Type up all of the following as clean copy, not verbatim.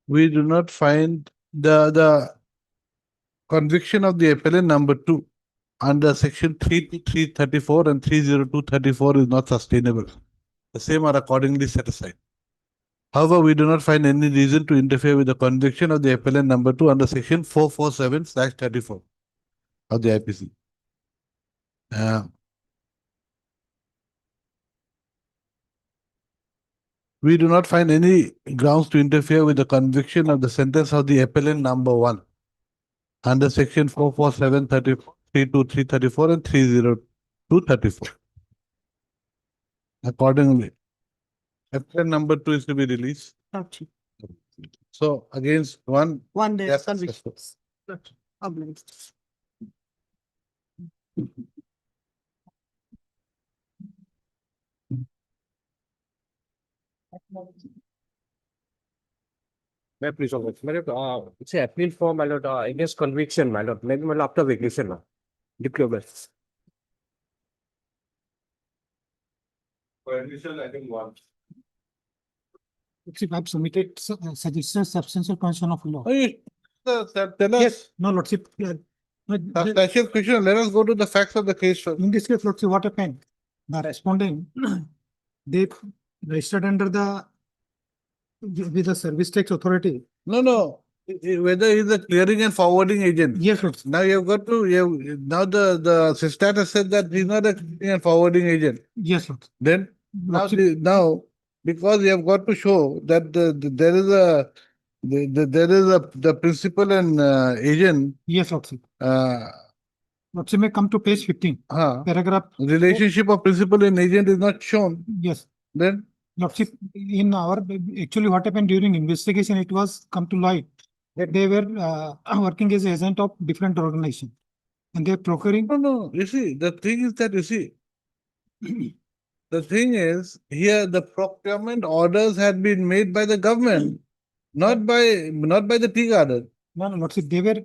We do not find the conviction of the appellant number 2 under section 334 and 30234 is not sustainable. The same are accordingly set aside. However, we do not find any reason to interfere with the conviction of the appellant number 2 under section 447/34 of the IPC. We do not find any grounds to interfere with the conviction of the sentence of the appellant number 1 under section 447/34, 323/34 and 302/34. Accordingly, appellant number 2 is to be released. Okay. So against one, 1 day Yes, convictions. Okay. Obliged. May I please observe? My lord, it's a appeal for my lord against conviction, my lord. Maybe my lord after vacation, no? Diploma. For initial, I think one. Lordship, I have submitted suggested substantial question of law. tell us Yes, no, Lordship. substantial question. Let us go to the facts of the case first. In this case, Lordship, what happened? The respondent, they registered under the with the service tax authority. No. Whether he's a clearing and forwarding agent. Yes, Lordship. Now you've got to, now the Sistat has said that he's not a clearing and forwarding agent. Yes, Lordship. Then, now, Lordship, now, because you have got to show that there is the principal and agent, yes, Lordship. uh, Lordship may come to page 15, paragraph. relationship of principal and agent is not shown. Yes. Then, Lordship, in our, actually what happened during investigation, it was come to light that they were working as agent of different organization. And they're procuring. no, you see, the thing is that, you see, the thing is, here the procurement orders had been made by the government, not by the tea garden. No, Lordship, they were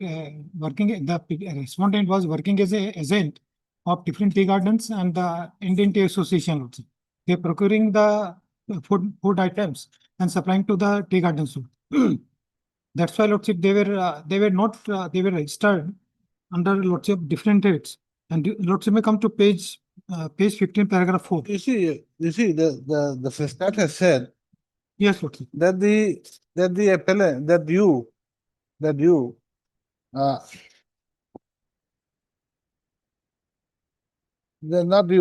working, the respondent was working as a agent of different tea gardens and the Indian Tea Association, Lordship. They're procuring the food items and supplying to the tea gardens. That's why, Lordship, they were not, they were registered under Lordship different rates. And Lordship may come to page 15, paragraph 4. You see, the Sistat has said Yes, Lordship. that the appellant, that you, not you,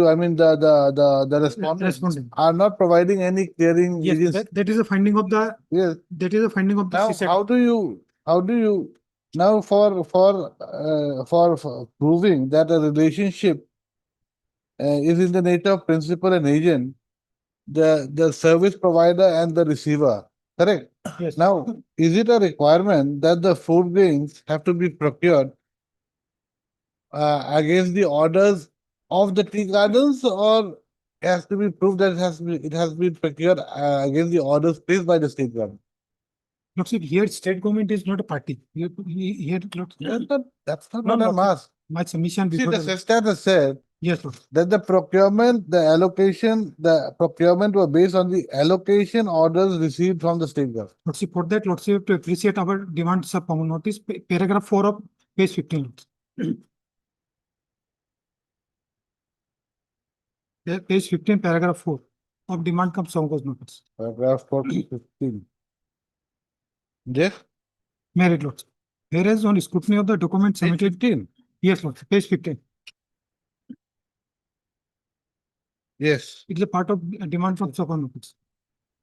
I mean the respondents Respondent. are not providing any clearing Yes, agency. that is a finding of the, Yes. that is a finding of the Now, CSAT. how do you now for proving that a relationship is in the nature of principal and agent, the service provider and the receiver, correct? Yes. Now, is it a requirement that the food grains have to be procured against the orders of the tea gardens, or has to be proved that it has been procured against the orders placed by the state government? Lordship, here state government is not a party. Here, Lordship, That's not No, what I'm no. asking. my submission See, before. the Sistat has said Yes, Lord. that the procurement were based on the allocation orders received from the state government. Lordship, for that, Lordship, to appreciate our demands of common notice, paragraph 4 of page 15. Lordship. Page 15, paragraph 4 of demand comes Songos notice. Paragraph 15. Yes? Merit, Lordship. Whereas on scrutiny of the document Page submitted. 15. Yes, Lordship, page 15. Yes. It is a part of demand from Songos notice.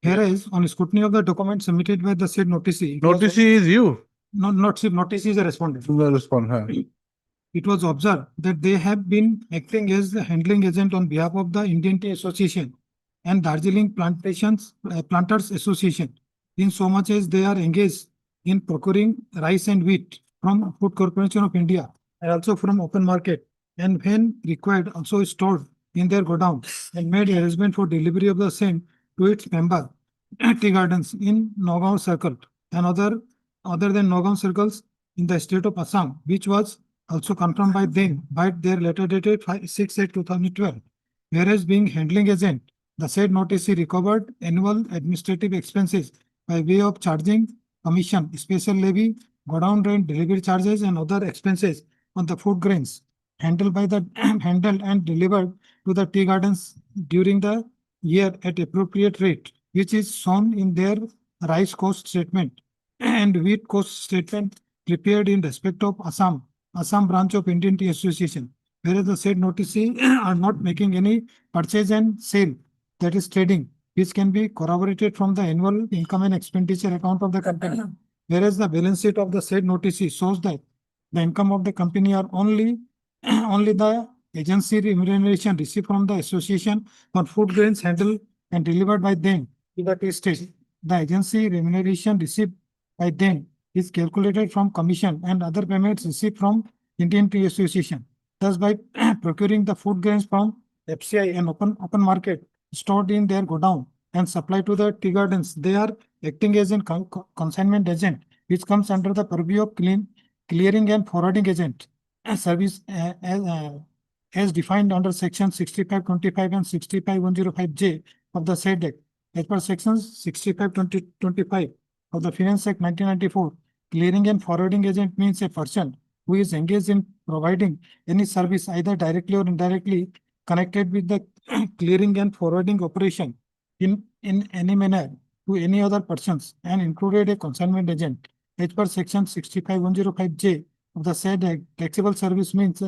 Whereas on scrutiny of the document submitted by the said noticee. Notice is you. No, notice is a respondent. To the respond. It was observed that they have been acting as the handling agent on behalf of the Indian Tea Association and Darjeeling Planters Association, in so much as they are engaged in procuring rice and wheat from Food Corporation of India and also from open market, and when required also stored in their godown and made arrangement for delivery of the same to its member tea gardens in Nagaon Circle and other other than Nogam circles in the state of Assam, which was also confirmed by them by their letter dated 6/8/2012. Whereas being handling agent, the said notice recovered annual administrative expenses by way of charging commission, special levy, godown rent, delivery charges, and other expenses on the food grains handled by the handled and delivered to the tea gardens during the year at appropriate rate, which is shown in their rice cost statement and wheat cost statement prepared in respect of Assam branch of Indian Tea Association. Whereas the said notices are not making any purchase and sale, that is trading, which can be corroborated from the annual income and expenditure account of the company. Whereas the balance sheet of the said notices shows that the income of the company are only only the agency remuneration received from the association for food grains handled and delivered by them to the tea station. The agency remuneration received by them is calculated from commission and other payments received from Indian Tea Association. Thus, by procuring the food grains from FCI and open market stored in their godown and supplied to the tea gardens, they are acting as a consignment agent, which comes under the purview of clearing and forwarding agent service as defined under section 6525 and 65105J of the said act. As per sections 65/2025 of the Finance Act 1994, clearing and forwarding agent means a person who is engaged in providing any service either directly or indirectly connected with the clearing and forwarding operation in any manner to any other persons and included a consignment agent. As per section 65105J of the said act, taxable service means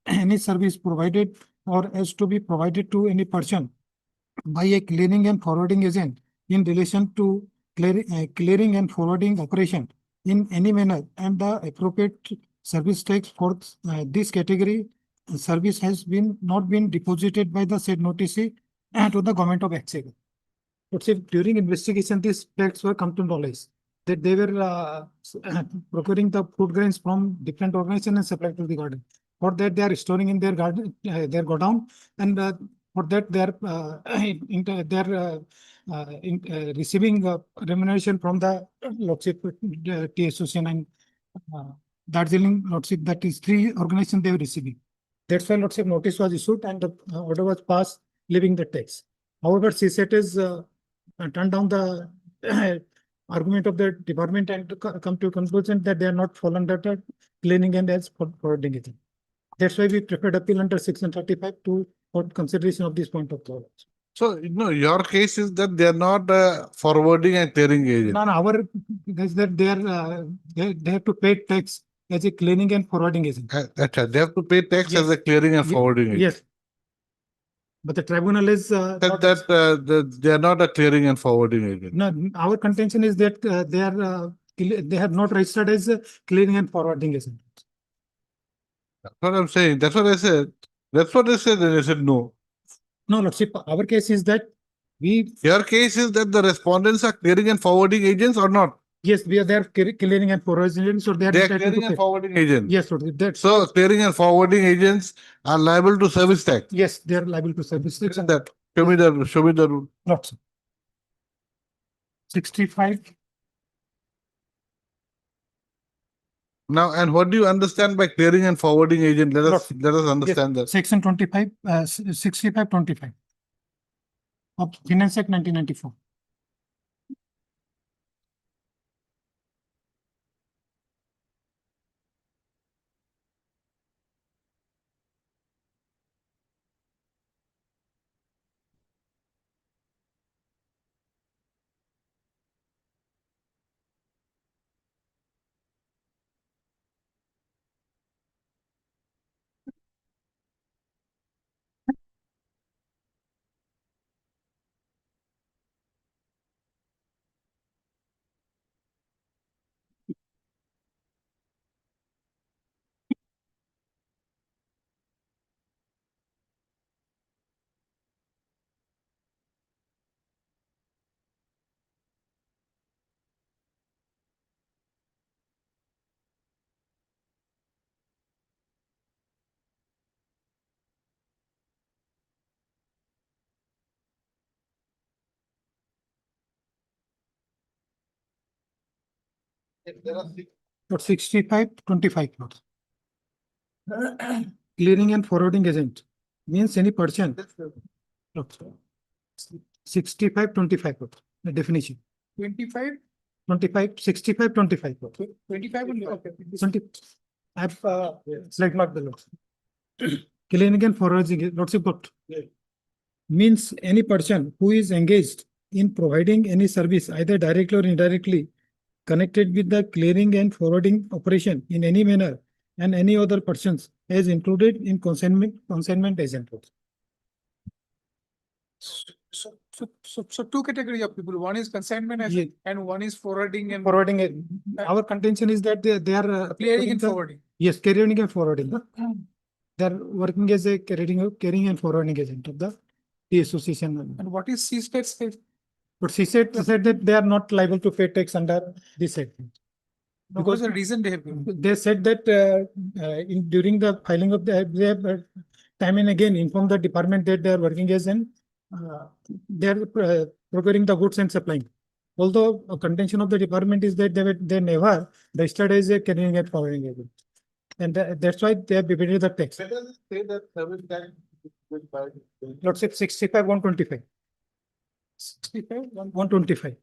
any service provided or as to be provided to any person by a clearing and forwarding agent in relation to clearing and forwarding operation in any manner, and the appropriate service tax for this category service has not been deposited by the said notice to the government of Exchequer. But if during investigation these facts were come to knowledge that they were procuring the food grains from different organizations and supplying to the garden. For that they are storing in their garden, their godown, and for that they are receiving remuneration from the Lordship Tea Association and Darjeeling Lordship. That is three organizations they were receiving. That's why Lordship notice was issued and the order was passed, leaving the tax. However, CSET has turned down the argument of the department and come to a conclusion that they are not fall under the cleaning and as forwarding agent. That's why we preferred appeal under section 35 to for consideration of this point of law. So, your case is that they are not forwarding and clearing agent. No, our is that they are they have to pay tax as a cleaning and forwarding agent. They have to pay tax as Yes. a clearing and Ye- forwarding agent. Yes. But the tribunal is That, not- they are not a clearing and forwarding agent. no, our contention is that they have not registered as a clearing and forwarding agent. That's what I'm saying. That's what I said. That's what I said. And I said no. No, Lordship, our case is that we, Your case is that the respondents are clearing and forwarding agents or not? yes, we are there clearing and forwarding agents, so they are They are entitled clearing to and pay. forwarding agents. Yes, Lordship, that's, So clearing and forwarding agents are liable to service tax. yes, they are liable to service tax. Isn't that? Show me the rule. Lordship. 65. Now, and what do you understand by clearing and forwarding agent? Let us understand that. Section 25, 65/25 of Finance Act 1994. Lot 65, 25 plots. Clearing and forwarding agent means any person. Lot 65, 25 plots. The definition. 25, 25, 65, 25 plots. 25 only, okay. 20. I've select mark the lots. Clearing and forwarding lots of plot. Means any person who is engaged in providing any service either directly or indirectly connected with the clearing and forwarding operation in any manner and any other persons as included in consignment agent. So two category of people, one is consignment Yeah. agent and one is forwarding and Forwarding, our contention is that they are clearing putting and the- forwarding. Yes, carrying and forwarding. They are working as a carrying and forwarding agent of the association. And what is C-state state? But she said that they are not liable to pay tax under this act. Because the reason they have given. They said that during the filing of they have time and again informed the department that they are working as an they are procuring the goods and supplying. Although a contention of the department is that they never registered as a carrying and forwarding agent. And that's why they have evaded the tax. Say that service tax. Let's say 65, 125. 65, 125.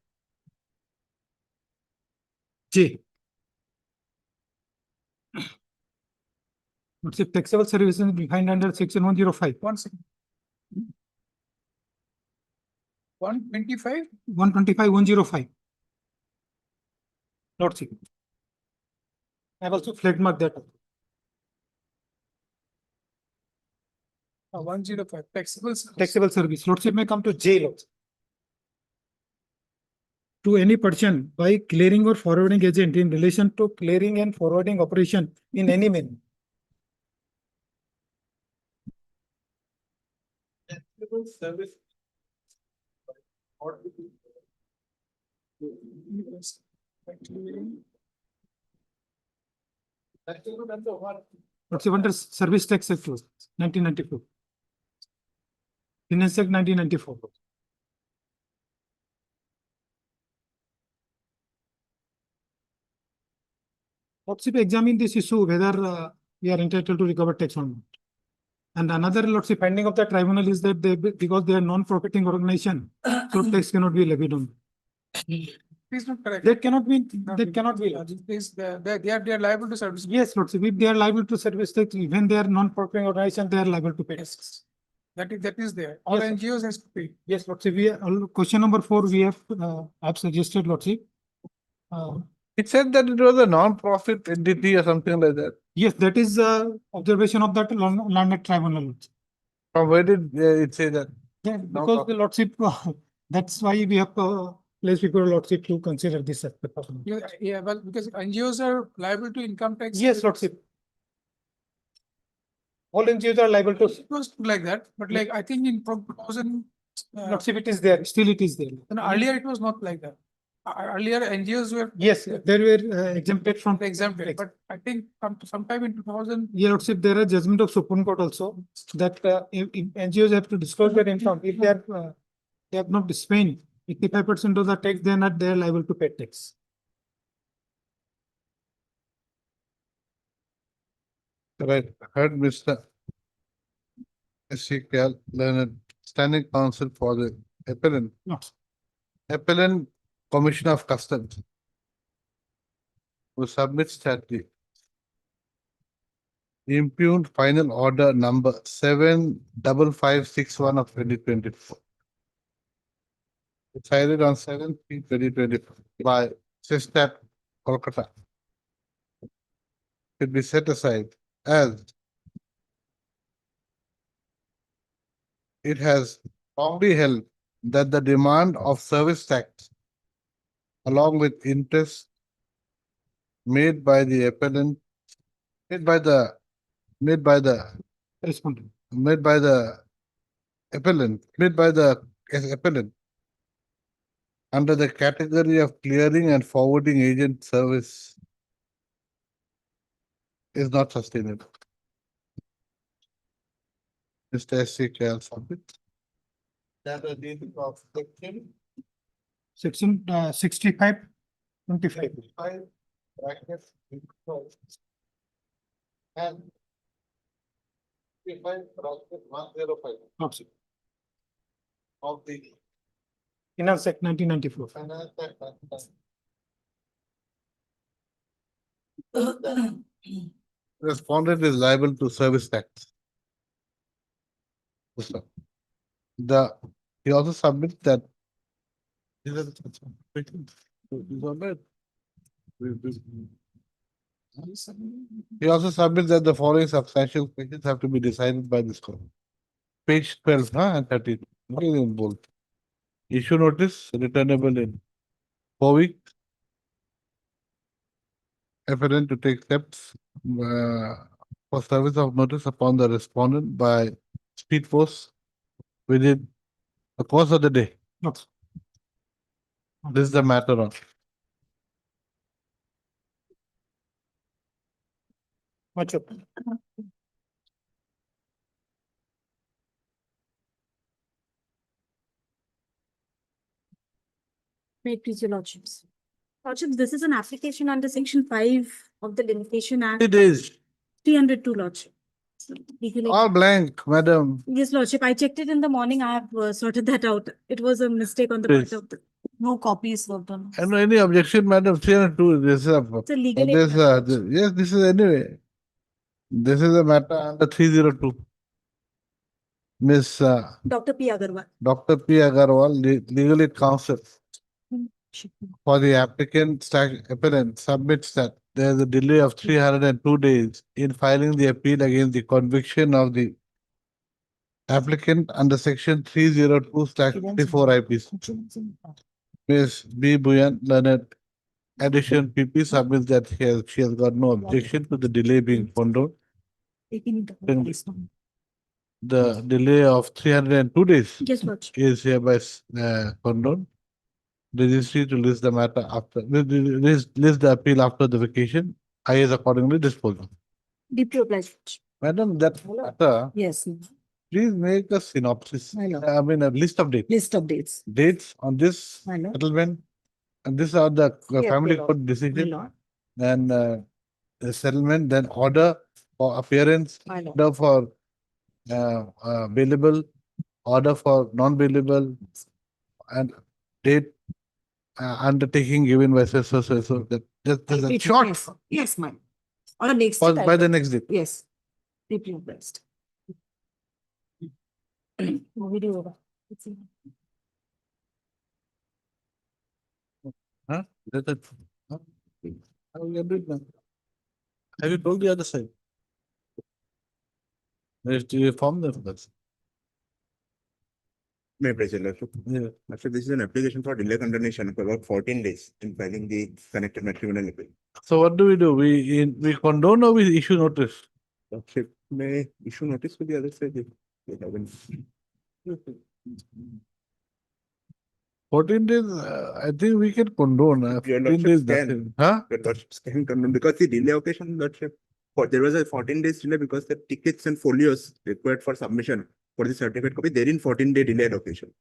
J. Let's say taxable services defined under section 105. 1 second. 125, 125, 105. Not C. I've also flag marked that. 105, taxable. Taxable service. Lots it may come to J lots. To any person by clearing or forwarding agent in relation to clearing and forwarding operation in any manner. Service. What's under Service Tax Act 1994. Finance Act 1994. Let's say we examine this issue whether we are entitled to recover tax or not. And another, let's say, finding of the tribunal is that because they are non-profiting organization, so tax cannot be levied on. Please not correct. That cannot be. That cannot be. Please, they are liable to service. Yes, let's say, if they are liable to service tax, even they are non-profiting organization, they are liable to pay tax. That is there. All Yes, sir. NGOs has to pay. Yes, let's say we question number 4 we have I've suggested, let's say. It said that it was a non-profit entity or something like that. Yes, that is observation of that landed tribunal. From where did it say that? Yeah, because the lordship, that's why we have placed before lordship to consider this aspect of it. Yeah, well, because NGOs are liable to income tax. Yes, lordship. All NGOs are liable to, It was like that, but like, I think in 2000, lordship, it is there, still it is there. earlier it was not like that. Earlier NGOs were Yes, they were exempted from. exempted, but I think sometime in 2000, Yeah, lordship, there are judgment of Supreme Court also that if NGOs have to disclose their income, if they have not spent 85% of the tax, they are liable to pay tax. Right, heard Mr. S.C. Leonard, standing counsel for the appellant, Not. appellant Commissioner of Customs, who submits that the impugned final order number 75561 of 2024. Decided on 7/3/2024 by Sistat Kolkata. Should be set aside as it has strongly held that the demand of service tax along with interest made by the appellant, made by the Respondent. appellant under the category of clearing and forwarding agent service is not sustainable. Mr. S.C. Kyal submit. That the reading of section Section 65, 25. 5 brackets equals and we find bracket 105 Absolutely. of the Finance Act 1994. finance act. Respondent is liable to service tax. So, he also submits that. These are the questions. These are bad. He also submits that the following substantial questions have to be decided by this court. Page 12, and 13. What is in bold? Issue notice returnable in 4 weeks. Appellant to take steps for service of notice upon the respondent by speed post within the course of the day. Yes. This is the matter on. What's up? May it please your lordships. Lordships, this is an application under section 5 of the Limitation Act, It is 302 lordship. So, legally- all blank, madam. Yes, lordship, I checked it in the morning, I have sorted that out. It was a mistake on the part Yes. of the, no copies were done. And any objection, madam? 302. This is It's a legal. this, yes, this is anyway. This is a matter under 302. Miss Dr. P. Agarwal. Dr. P. Agarwal, legal aid counsel for the applicant appellant submits that there is a delay of 302 days in filing the appeal against the conviction of the applicant under section 302/34 IPC. Ms. B. Buyan, learned addition PP submits that she has got no objection to the delay being condoned. The delay of 302 days Yes, lordship. is hereby condoned. Registry to list the matter after, list the appeal after the vacation. I is accordingly disposed of. Deeply obliged. Lordship. Madam, that matter, Yes, please make a synopsis. I know. I mean, a list of dates. list of dates. Dates on this I know. settlement. And these are the Yeah, family my court My decision lord, and the settlement, then order for appearance, my lord. order for bailable, order for non-bailable, and date undertaking given by so that just a short Yes, yes, ma'am. On the next. for date, I by the will- next day. Yes. Deeply obliged. Video over. It's in- Huh? That's it. Huh? How you do it now? Have you told the other side? Do you inform them first? May President, Lordship. Yeah. Lordship, this is an application for delay condemnation for about 14 days in filing the connected matrimonial appeal. So what do? We condone or we issue notice? Lordship may issue notice to the other side if they haven't. 14 days, I think we can condone. Your 15 days, lordships can. nothing. Huh? Your Lordships can condemn because the delay occasion, Lordship, there was a 14 days delay because the tickets and folios required for submission for the certificate copy, there in 14-day delay occasion.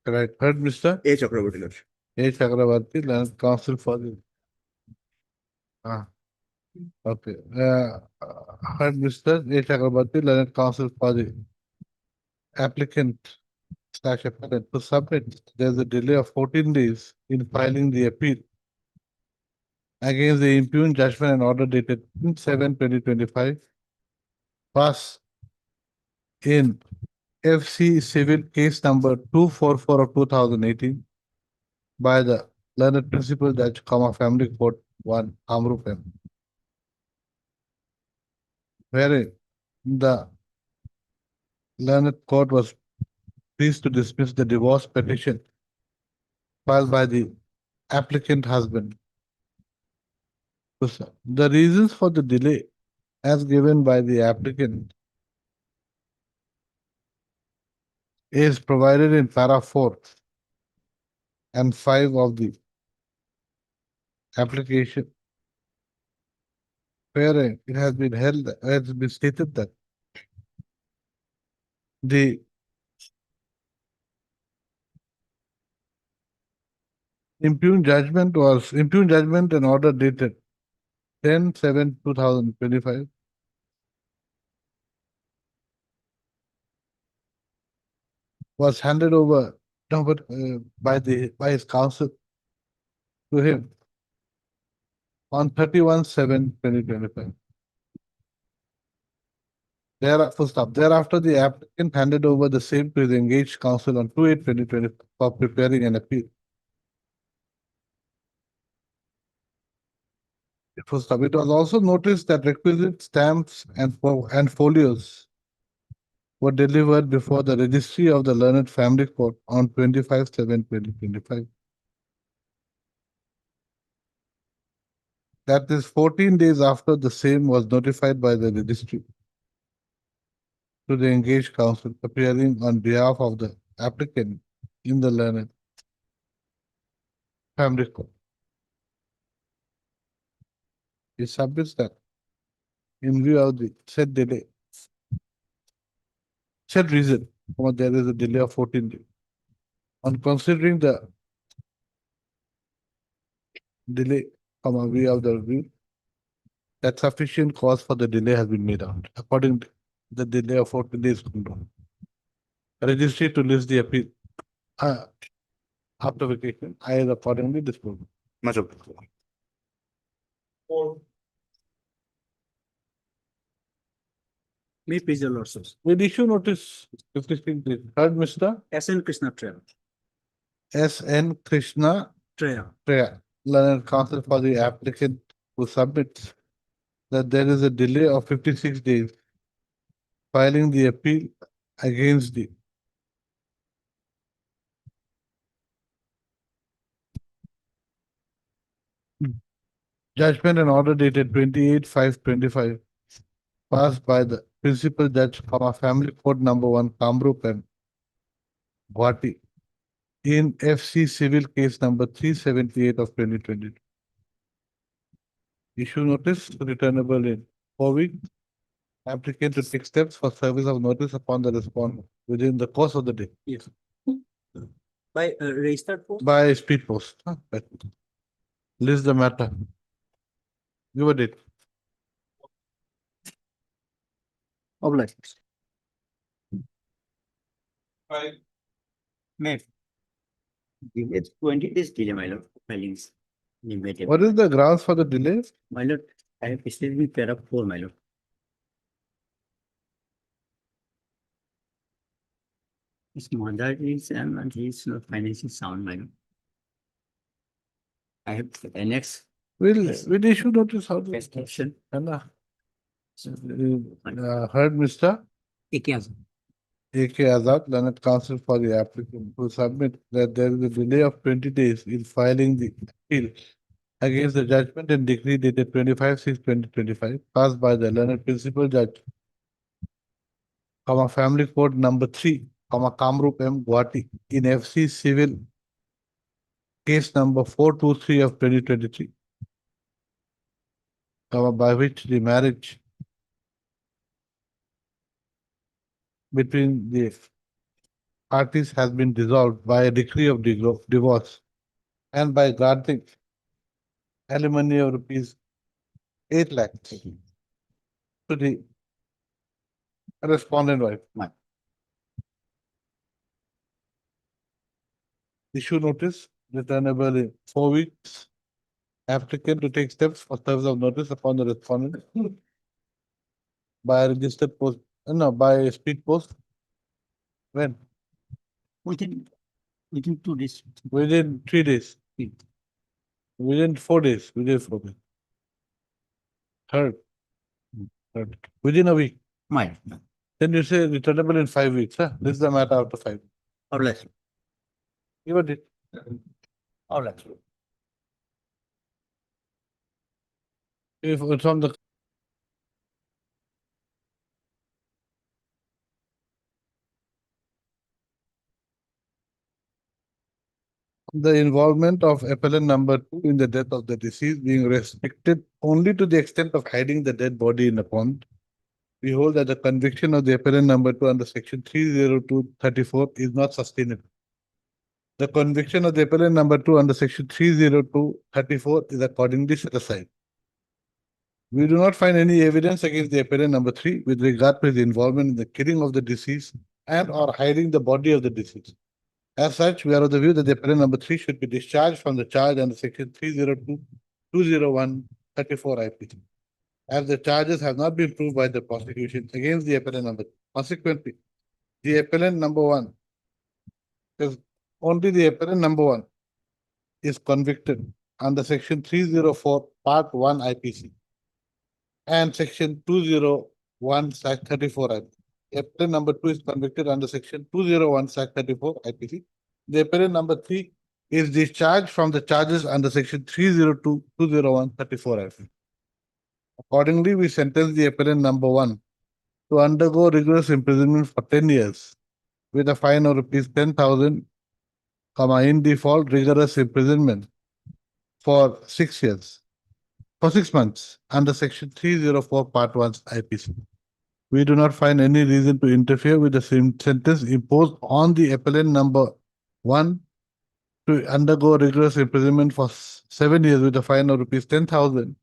Right. Heard, Mr. A. Chakraborty, Lordship. A. Chakrabarti, Land Council for the. Ah. Okay. Heard, Mr. A. Chakrabarti, Land Council for the applicant / appellant to submit. There's a delay of 14 days in filing the appeal against the impugned judgment and order dated 7/2025. Pass in FC Civil Case number 244 of 2018 by the learned principal judge, Family Court 1, Amrup M. Wherein the learned court was pleased to dismiss the divorce petition filed by the applicant husband. The reasons for the delay as given by the applicant is provided in para 4 and 5 of the application, where it has been held, it has been stated that the Impugned judgment and order dated 10/7/2025. Was handed over by his counsel to him on 31/7/2025. Thereafter, the applicant handed over the same to his engaged counsel on 2/8/2025 for preparing an appeal. Full stop. It was also noticed that requisite stamps and folios were delivered before the registry of the Learned Family Court on 25/7/2025. That is 14 days after the same was notified by the registry to the engaged counsel appearing on behalf of the applicant in the Learned Family Court. He submits that in view of the said delay, said reason, there is a delay of 14 days. On considering the delay, view of the review, that sufficient cause for the delay has been made out. According to the delay of 14 days. Registry to list the appeal after vacation, I is accordingly disposed. Much obliged. May please your lordships. With issue notice 56 days. Heard, Mr. SN Krishna Trail. S.N. Krishna Trail. Treya, Learned Counsel for the applicant who submits that there is a delay of 56 days filing the appeal against the judgment and order dated 28/5/25 passed by the principal judge, family court number 1, Kamrup and Guwahati in FC civil case number 378 of 2022. Issue notice returnable in 4 weeks. Applicant to take steps for service of notice upon the respondent within the course of the day Yes. By registered post. by speed post. List the matter. Give a date. Obliged. May. It's 20 days delay, my lord, filings. Limited. What is the grounds for the delay? My lord, I have stated in paragraph 4, my lord. His mother is and he is not financially sound, my lord. I have annexed We'll issue notice how to. prescription. Heard, Mr. Ikiaz. A.K. Azad, Learned Counsel for the applicant who submit that there is a delay of 20 days in filing the appeal against the judgment and decree dated 25/6/2025 passed by the Learned Principal Judge, Family Court number 3, Kamrup M. Guwahati in FC Civil case number 423 of 2023, by which the marriage between the parties has been dissolved by a decree of divorce and by granting alimony of rupees 8 lakhs to the respondent wife. Right. Issue notice returnable in 4 weeks. Applicant to take steps for service of notice upon the respondent by registered post, by speed post. When? Within 2 days. Within 3 days. Within 4 days. Within 4 days. Third. Within a week. My. Then you say returnable in 5 weeks. Huh? This is the matter after 5 weeks. Or less. Give a date. Or less. If it's on the involvement of appellant number 2 in the death of the deceased being restricted only to the extent of hiding the dead body in a pond. We hold that the conviction of the appellant number 2 under section 30234 is not sustainable. The conviction of the appellant number 2 under section 30234 is accordingly set aside. We do not find any evidence against the appellant number 3 with regard to his involvement in the killing of the deceased and or hiding the body of the deceased. As such, we are of the view that the appellant number 3 should be discharged from the charge under section 302-201-34 IPC. As the charges have not been proved by the prosecution against the appellant number. Consequently, the appellant number 1 is only the appellant number 1 is convicted under section 304 part 1 IPC and section 201/34 IPC. The appellant number 2 is convicted under section 201/34 IPC. The appellant number 3 is discharged from the charges under section 302-201-34 IPC. Accordingly, we sentence the appellant number 1 to undergo rigorous imprisonment for 10 years with a fine of rupees 10,000, in default rigorous imprisonment for 6 years, for 6 months under section 304 part 1 IPC. We do not find any reason to interfere with the same sentence imposed on the appellant number 1 to undergo rigorous imprisonment for 7 years with a fine of rupees 10,000,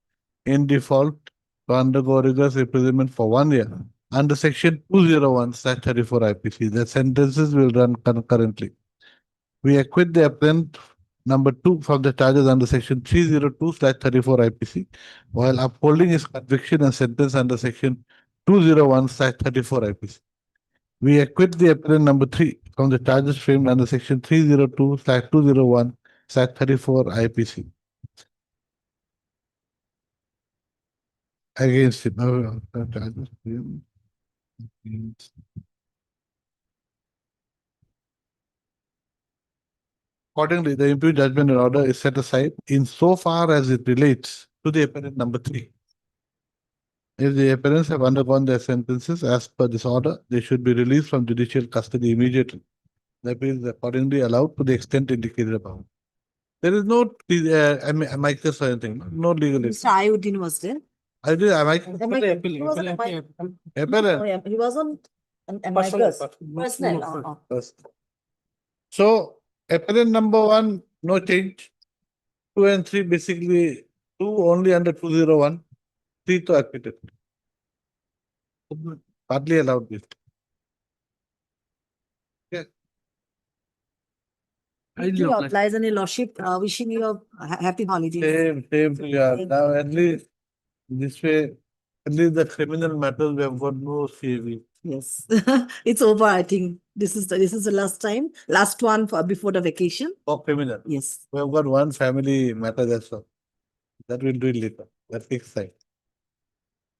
in default to undergo rigorous imprisonment for 1 year under section 201/34 IPC. The sentences will run concurrently. We acquit the appellant number 2 from the charges under section 302/34 IPC while upholding his conviction and sentence under section 201/34 IPC. We acquit the appellant number 3 from the charges framed under section 302/201/34 IPC. Against him. Charges framed against. Accordingly, the imputed judgment and order is set aside insofar as it relates to the appellant number 3. If the appellants have undergone their sentences as per this order, they should be released from judicial custody immediately. The appeal is accordingly allowed to the extent indicated above. There is no amicus or anything, no legal. Mr. Ayuddin was there. I did, Appellant. He wasn't appellant. He wasn't an amicus. Personnel. So, appellant number 1, no change. 2 and 3, basically 2 only under 201. 3 to acquitted. Hardly allowed this. Applies any lordship, wishing you a happy holidays. Same to you. Now at least this way, at least the criminal matters we have got no CV. Yes, it's over. I think this is the last time, last one before the vacation. For criminal. Yes. We have got one family matter, that's all. That we'll do it later. That takes time.